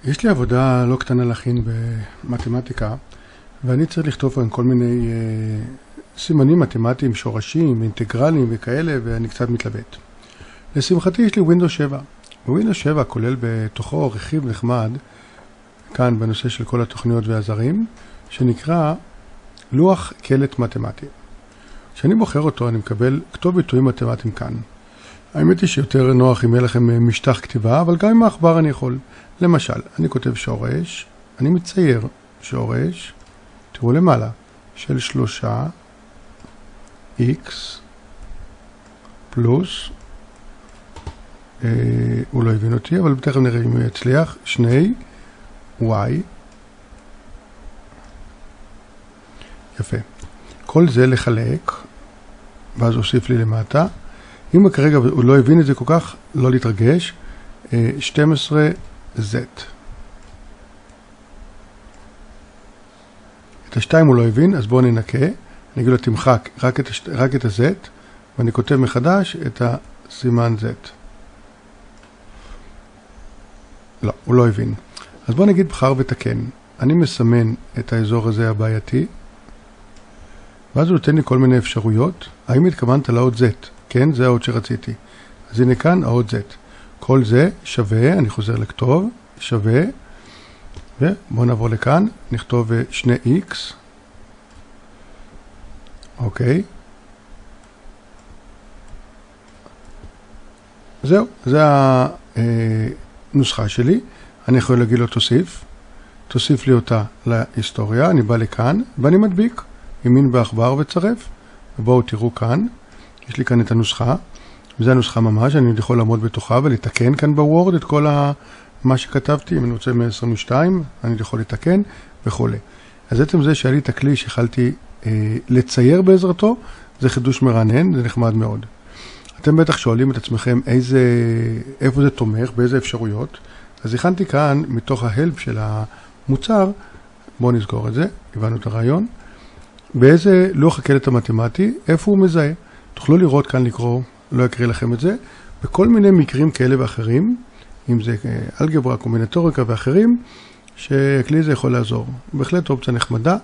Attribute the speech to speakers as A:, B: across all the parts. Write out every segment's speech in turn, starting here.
A: יש לי עבודה לא קטנה להכין במתמטיקה, ואני צריך לכתוב כאן כל מיני סימנים מתמטיים, שורשים, אינטגרלים וכאלה, ואני קצת מתלבט. לשמחתי יש לי Windows 7. ווינדוס 7 כולל בתוכו רכיב נחמד, כאן בנושא של כל התוכניות והזרים, שנקרא לוח קלט מתמטי. כשאני בוחר אותו אני מקבל כתוב ביטויים מתמטיים כאן. האמת היא שיותר נוח אם יהיה לכם משטח כתיבה, אבל גם עם העכבר אני יכול. למשל, אני כותב שורש, אני מצייר שורש, תראו למעלה, של 3x פלוס, הוא לא הבין אותי, אבל תכף נראה אם הוא יצליח, 2y, יפה. כל זה לחלק, ואז הוסיף לי למטה. אם כרגע הוא לא הבין את זה כל כך, לא להתרגש, 12z. את ה-2 הוא לא הבין, אז בואו ננקה. אני אגיד לו תמחק רק את ה-z, ואני כותב מחדש את הסימן z. לא, הוא לא הבין. אז בואו נגיד בחר ותקן. אני מסמן את האזור הזה הבעייתי, ואז הוא נותן לי כל מיני אפשרויות. האם התכוונת לאות z? כן, זה האות שרציתי. אז הנה כאן האות z. כל זה שווה, אני חוזר לכתוב, שווה, ובואו נעבור לכאן, נכתוב 2x, אוקיי. זהו, זה הנוסחה שלי. אני יכול להגיד לו תוסיף לי אותה להיסטוריה, אני בא לכאן, ואני מדביק ימין בעכבר וצרף. ובואו תראו כאן, יש לי כאן את הנוסחה, וזו הנוסחה ממש, אני יכול לעמוד בתוכה ולתקן כאן בוורד את כל מה שכתבתי. אם אני רוצה 122, אני יכול לתקן וכו'. אז בעצם זה שהיה לי את הכלי שיכלתי לצייר בעזרתו, זה חידוש מרענן, זה נחמד מאוד. אתם בטח שואלים את עצמכם איפה זה תומך, באיזה אפשרויות. אז הכנתי כאן מתוך ההלפ של המוצר, בואו נסגור את זה, הבנו את הרעיון. באיזה לוח הקלט המתמטי, איפה הוא מזהה. תוכלו לראות כאן לקרוא, לא אקריא לכם את זה, בכל מיני מקרים כאלה ואחרים, אם זה אלגברה, קומבינטוריקה ואחרים, שהכלי הזה יכול לעזור. בהחלט אופציה נחמדה,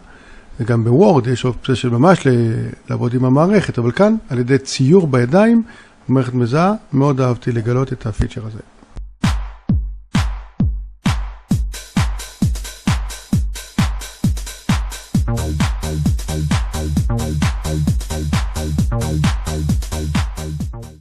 A: וגם בוורד יש אופציה של ממש לעבוד עם המערכת, אבל כאן על ידי ציור בידיים, המערכת מזהה, מאוד אהבתי לגלות את הפיצ'ר הזה.